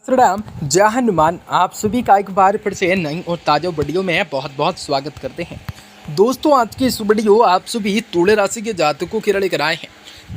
राम जय हनुमान। आप सभी का एक बार फिर से नई और ताज़ा वीडियो में बहुत बहुत स्वागत करते हैं। दोस्तों, आज की इस वीडियो आप सभी तुला राशि के जातकों के लिए लेकर आए हैं,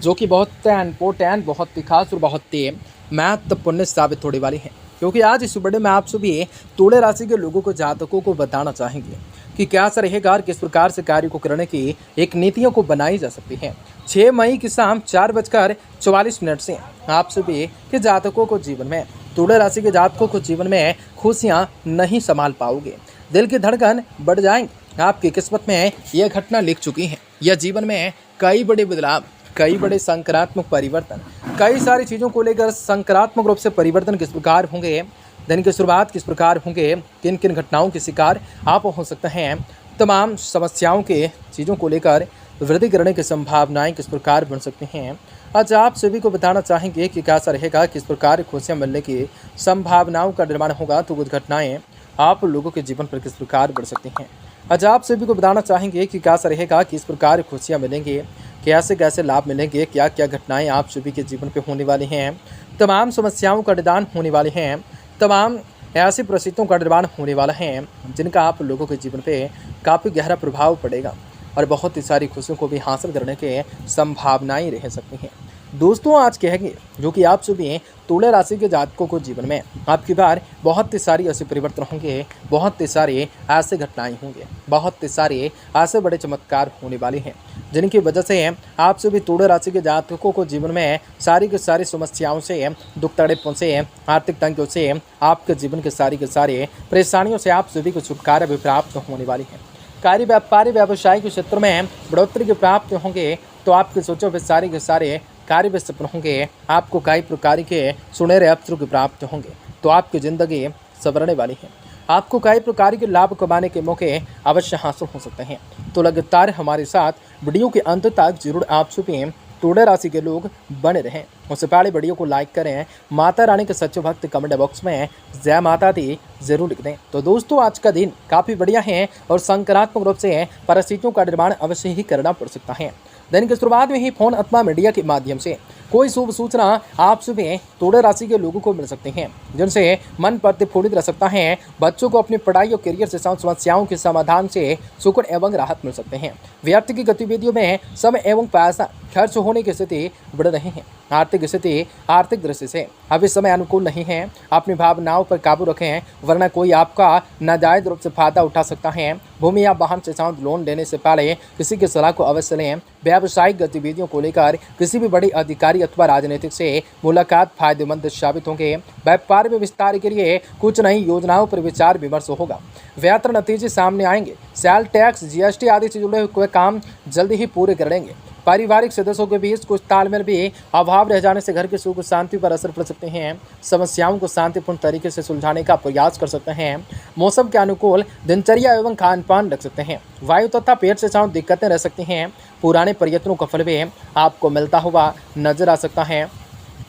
जो कि बहुत इम्पोर्टेंट, बहुत ही खास और बहुत ही महत्वपूर्ण साबित होने वाली है। क्योंकि आज इस वीडियो में आप सभी तुला राशि के लोगों को, जातकों को बताना चाहेंगे कि क्या असर रहेगा और किस प्रकार से कार्य को करने की एक नीतियों को बनाई जा सकती है। 6 मई की शाम 4:44 से आप सभी के जातकों को जीवन में, तुला राशि के जातकों को जीवन में खुशियां नहीं संभाल पाओगे। दिल की धड़कन बढ़ जाएंगे। आपकी किस्मत में यह घटना लिख चुकी है। यह जीवन में कई बड़े बदलाव, कई बड़े सकारात्मक परिवर्तन, कई सारी चीज़ों को लेकर सकारात्मक रूप से परिवर्तन किस प्रकार होंगे, दिन की शुरुआत किस प्रकार होंगे, किन किन घटनाओं के शिकार आप हो सकते हैं, तमाम समस्याओं के चीज़ों को लेकर वृद्धि करने की संभावनाएं किस प्रकार बन सकती हैं। आज आप सभी को बताना चाहेंगे कि कैसा रहेगा, किस प्रकार खुशियां मिलने की संभावनाओं का निर्माण होगा, तो कुछ घटनाएं आप लोगों के जीवन पर किस प्रकार बढ़ सकती हैं। आज आप सभी को बताना चाहेंगे कि कैसा रहेगा, किस प्रकार खुशियां मिलेंगी, कैसे कैसे लाभ मिलेंगे, क्या क्या घटनाएं आप सभी के जीवन पर होने वाली हैं, तमाम समस्याओं का निदान होने वाले हैं, तमाम ऐसी परिस्थितियों का निर्माण होने वाला है जिनका आप लोगों के जीवन पे काफ़ी गहरा प्रभाव पड़ेगा और बहुत ही सारी खुशियों को भी हासिल करने के संभावनाएं रह सकती हैं। दोस्तों, आज कहेंगे जो कि आप सभी तुला राशि के जातकों को जीवन में आपकी बार बहुत ही सारी ऐसे परिवर्तन होंगे, बहुत ही सारे ऐसे घटनाएं होंगे, बहुत ही सारे ऐसे बड़े चमत्कार होने वाले हैं जिनकी वजह से आप सभी तुला राशि के जातकों को जीवन में सारी की सारी समस्याओं से, दुख तकलीफों से, आर्थिक तंगियों से, आपके जीवन के सारे परेशानियों से आप सभी को छुटकारा भी प्राप्त होने वाली है। कार्य व्यापारी व्यवसाय के क्षेत्र में बढ़ोतरी की प्राप्त होंगे, तो आपके सोचो वे सारे के सारे कार्य में सफल होंगे। आपको कई प्रकार के सुनहरे अवसरों की प्राप्त होंगे, तो आपकी ज़िंदगी संवरने वाली है। आपको कई प्रकार के लाभ कमाने के मौके अवश्य हासिल हो सकते हैं। तो लगातार हमारे साथ वीडियो के अंत तक जरूर आप सभी तुला राशि के लोग बने रहें। उससे पहले वीडियो को लाइक करें, माता रानी के सच्चे भक्त कमेंट बॉक्स में जय माता दी जरूर लिख दें। तो दोस्तों, आज का दिन काफ़ी बढ़िया है और सकारात्मक रूप से परिस्थितियों का निर्माण अवश्य ही करना पड़ सकता है। दिन की शुरुआत में ही फोन अथवा मीडिया के माध्यम से कोई शुभ सूचना आप सभी तुला राशि के लोगों को मिल सकते हैं, जिनसे मन प्रतिफलित रह सकता है। बच्चों को अपनी पढ़ाई और करियर से समस्याओं के समाधान से सुकून एवं राहत मिल सकते हैं। व्यक्ति की गतिविधियों में समय एवं पैसा खर्च होने की स्थिति बढ़ रही है। आर्थिक स्थिति आर्थिक दृष्टि से अभी समय अनुकूल नहीं है। अपनी भावनाओं पर काबू रखें, वरना कोई आपका नाजायज रूप से फायदा उठा सकता है। भूमि या वाहन से संबंधित लोन लेने से पहले किसी की सलाह को अवश्य लें। व्यावसायिक गतिविधियों को लेकर किसी भी बड़ी अधिकारी अथवा राजनीतिक से मुलाकात फायदेमंद साबित होंगे। व्यापार में विस्तार के लिए कुछ नई योजनाओं पर विचार विमर्श होगा। बेहतर नतीजे सामने आएंगे। सेल टैक्स, जीएसटी आदि से जुड़े हुए काम जल्दी ही पूरे कर लेंगे। पारिवारिक सदस्यों के बीच कुछ तालमेल भी अभाव रह जाने से घर की सुख शांति पर असर पड़ सकते हैं। समस्याओं को शांतिपूर्ण तरीके से सुलझाने का प्रयास कर सकते हैं। मौसम के अनुकूल दिनचर्या एवं खान पान रख सकते हैं। वायु तथा पेट से संबंधित दिक्कतें रह सकती हैं। पुराने प्रयत्नों का फल भी आपको मिलता हुआ नजर आ सकता है।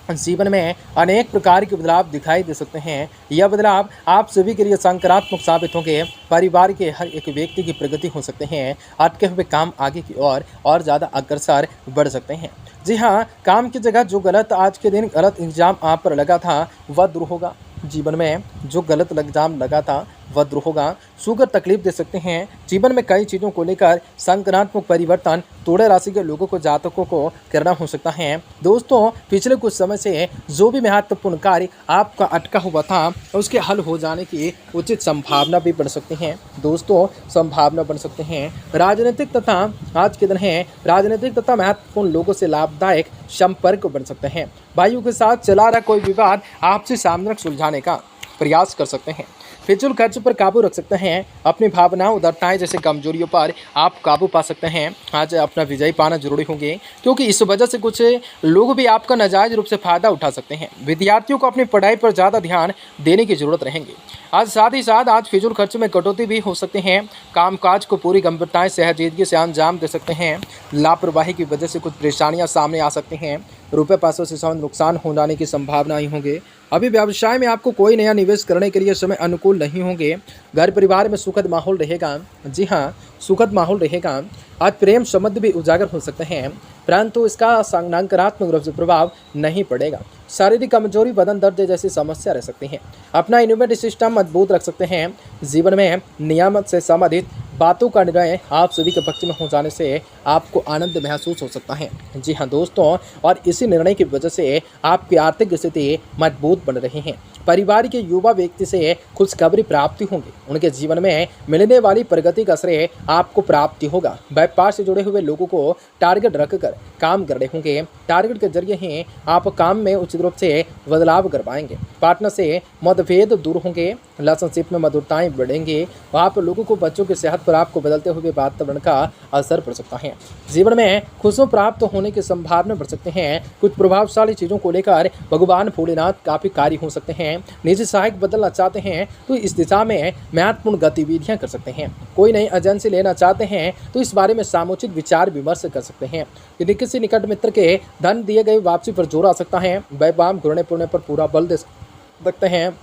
जीवन में अनेक प्रकार के बदलाव दिखाई दे सकते हैं। यह बदलाव आप सभी के लिए सकारात्मक साबित होंगे। परिवार के हर एक व्यक्ति की प्रगति हो सकते हैं। अटके हुए काम आगे की ओर और ज़्यादा अग्रसर बढ़ सकते हैं। जी हाँ, काम की जगह जो गलत आज के दिन गलत इल्ज़ाम आप पर लगा था वह दूर होगा। जीवन में जो गलत इल्ज़ाम लगा था वह दूर होगा। शुगर तकलीफ दे सकते हैं। जीवन में कई चीज़ों को लेकर सकारात्मक परिवर्तन तुला राशि के लोगों को, जातकों को करना हो सकता है। दोस्तों, पिछले कुछ समय से जो भी महत्वपूर्ण कार्य आपका अटका हुआ था, उसके हल हो जाने की उचित संभावना भी बन सकती है। दोस्तों, संभावना बन सकते हैं। राजनीतिक तथा आज के दिन है राजनीतिक तथा महत्वपूर्ण लोगों से लाभदायक संपर्क बन सकते हैं। भाइयों के साथ चला रहा कोई विवाद आपसी सामने सुलझाने का प्रयास कर सकते हैं। फिजूल खर्च पर काबू रख सकते हैं। अपनी भावनाओं, उदारताएं जैसे कमजोरियों पर आप काबू पा सकते हैं। आज अपना विजय पाना जरूरी होंगे, क्योंकि इस वजह से कुछ लोग भी आपका नाजायज रूप से फायदा उठा सकते हैं। विद्यार्थियों को अपनी पढ़ाई पर ज़्यादा ध्यान देने की जरूरत रहेगी। आज साथ ही साथ आज फिजूल खर्च में कटौती भी हो सकते हैं। कामकाज को पूरी गंभीरता से संजीदगी से अंजाम दे सकते हैं। लापरवाही की वजह से कुछ परेशानियां सामने आ सकती हैं। रुपये पैसों से संबंधित नुकसान हो जाने की संभावनाएं होंगे। अभी व्यवसाय में आपको कोई नया निवेश करने के लिए समय अनुकूल नहीं होंगे। घर परिवार में सुखद माहौल रहेगा। जी हाँ, सुखद माहौल रहेगा। आज प्रेम संबंध भी उजागर हो सकते हैं, परंतु इसका नकारात्मक रूप से प्रभाव नहीं पड़ेगा। शारीरिक कमजोरी, बदन दर्द जैसी समस्या रह सकती हैं। अपना इम्यूनिटी सिस्टम मजबूत रख सकते हैं। जीवन में नियामत से संबंधित बातों का निर्णय आप सभी के पक्ष में हो जाने से आपको आनंद महसूस हो सकता है। जी हाँ दोस्तों, और इसी निर्णय की वजह से आपकी आर्थिक स्थिति मजबूत बन रही है। परिवार के युवा व्यक्ति से खुशखबरी प्राप्ति होंगी। उनके जीवन में मिलने वाली प्रगति का श्रेय आपको प्राप्ति होगा। व्यापार से जुड़े हुए लोगों को टारगेट रखकर काम कर रहे होंगे। टारगेट के जरिए ही आप काम में उचित रूप से बदलाव कर पाएंगे। पार्टनर से मतभेद दूर होंगे। रिलेशनशिप में मधुरताएं बढ़ेंगी। आप लोगों को बच्चों की सेहत पर आपको बदलते हुए वातावरण का असर पड़ सकता है। जीवन में खुशियों प्राप्त होने की संभावना बढ़ सकते हैं। कुछ प्रभावशाली चीजों को लेकर भगवान भोलेनाथ काफी कार्य हो सकते हैं। निजी सहायक बदलना चाहते हैं तो इस दिशा में महत्वपूर्ण गतिविधियां कर सकते हैं। कोई नई एजेंसी लेना चाहते हैं तो इस बारे में सामुचित विचार विमर्श कर सकते हैं। यदि किसी निकट मित्र के धन दिए गए वापसी पर जोर आ सकता है। व्यापार घुरने पुरने पर पूरा बल दे सकते हैं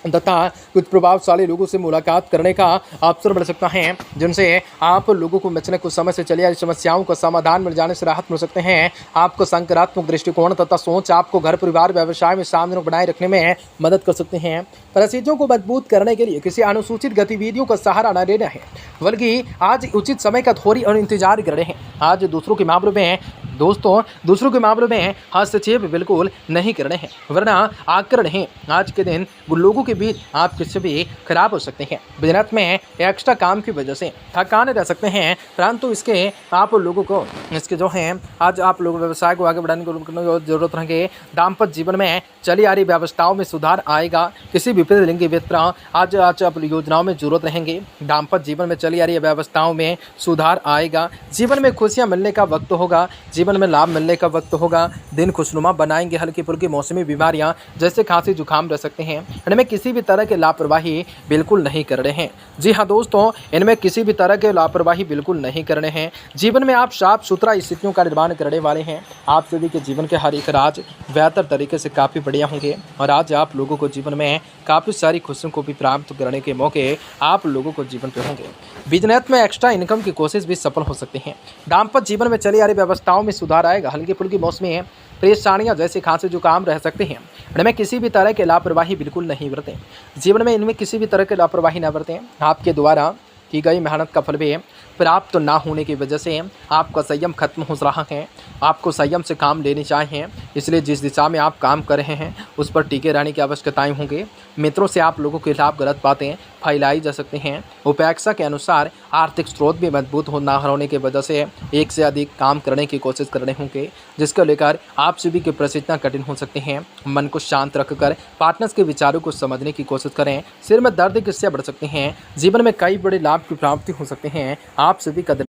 तथा कुछ प्रभावशाली लोगों से मुलाकात करने का अवसर बढ़ सकता है, जिनसे आप लोगों को पिछले कुछ समय से चली आ रही समस्याओं का समाधान मिल जाने से राहत मिल सकते हैं। आपको सकारात्मक दृष्टिकोण तथा सोच आपको घर परिवार व्यवसाय में सामने बनाए रखने में मदद कर सकते हैं। परिस्थितियों को मजबूत करने के लिए किसी अनुसूचित गतिविधियों का सहारा न लेना है, बल्कि आज उचित समय का थोड़ी और इंतजार कर रहे हैं। आज दूसरों के मामलों में हस्तक्षेप बिल्कुल नहीं करने हैं, वरना आकर नहीं। आज के दिन लोगों के बीच आप किसी भी खराब हो सकते हैं। बिजनेस में एक्स्ट्रा काम की वजह से थकान रह सकते हैं, परंतु इसके जो है आज आप लोग व्यवसाय को आगे बढ़ाने की जरूरत रहेंगे। दाम्पत्य जीवन में चली आ रही व्यवस्थाओं में सुधार आएगा। किसी विपरीत लिंगी व्यक्ति आज आप योजनाओं में जरूरत रहेंगे। दाम्पत्य जीवन में चली आ रही व्यवस्थाओं में सुधार आएगा। जीवन में खुशियां मिलने का वक्त होगा। जीवन में लाभ मिलने का वक्त होगा। दिन खुशनुमा बनाएंगे। हल्की फुल्की मौसमी बीमारियां जैसे खांसी जुकाम रह सकते हैं। इनमें किसी भी तरह की लापरवाही बिल्कुल नहीं कर रहे हैं। जी हाँ दोस्तों, इनमें किसी भी तरह के लापरवाही बिल्कुल नहीं करने हैं। जीवन में आप साफ सुथरा स्थितियों का निर्माण करने वाले हैं। आप सभी के जीवन के हर एक राज बेहतर तरीके से काफ़ी बढ़िया होंगे और आज आप लोगों को जीवन में काफ़ी सारी खुशियों को भी प्राप्त करने के मौके आप लोगों को जीवन पे होंगे। बिजनेस में एक्स्ट्रा इनकम की कोशिश भी सफल हो सकती है। दाम्पत्य जीवन में चली आ रही व्यवस्थाओं में सुधार आएगा। हल्की फुल्की मौसमी परेशानियां जैसे खांसी जुकाम रह सकते हैं। इनमें किसी भी तरह के लापरवाही बिल्कुल नहीं बरतें। जीवन में इनमें किसी भी तरह के लापरवाही न बरतें। आपके द्वारा की गई मेहनत का फल भी प्राप्त ना होने की वजह से आपका संयम खत्म हो रहा है। आपको संयम से काम लेने चाहिए। इसलिए जिस दिशा में आप काम कर रहे हैं उस पर टिके रहने की आवश्यकताएं होंगी। मित्रों से आप लोगों के खिलाफ गलत बातें फैलाई जा सकती हैं। उपेक्षा के अनुसार आर्थिक स्रोत भी मजबूत ना होने की वजह से एक से अधिक काम करने की कोशिश करने होंगे, जिसको लेकर आप सभी की परिस्थितियां कठिन हो सकती हैं। मन को शांत रखकर पार्टनर्स के विचारों को समझने की कोशिश करें। सिर में दर्द किससे बढ़ सकते हैं। जीवन में कई बड़े लाभ की प्राप्ति हो सकते हैं। आप सभी का